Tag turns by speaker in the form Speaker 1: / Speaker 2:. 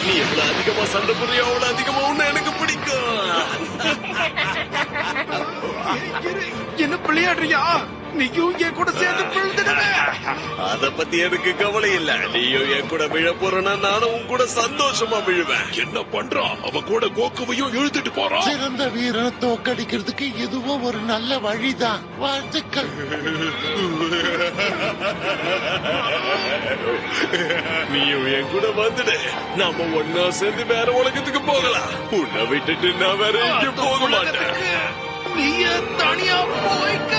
Speaker 1: நீ எவ்வளவு அதிகமா சண்டை புரிய அவ்வளவு அதிகமா உன்ன எனக்கு பிடிக்கும்.
Speaker 2: என்ன விளையாடுறியா? நீயும் என் கூட சேர்ந்து விழுந்துடுவே.
Speaker 1: அத பத்தி எனக்கு கவலை இல்ல. நீயும் என் கூட விழ போறனா நானும் உன் கூட சந்தோஷமா விழுவேன்.
Speaker 3: என்ன பண்றான்? அவ கூட கோக்குவையும் இழுத்துட்டு போறான்.
Speaker 4: சிறந்த வீரனை தோக்கடிக்கிறதுக்கு இதுவும் ஒரு நல்ல வழிதான். வாழ்த்துக்கள்.
Speaker 1: நீயும் என் கூட வந்துடு. நாம ஒன்னா சேர்ந்து வேற உலகத்துக்கு போகலாம். உன்னை விட்டுட்டு நான் வேற எங்கேயும் போக மாட்டேன்.
Speaker 2: நீ தனியா போய்க்க.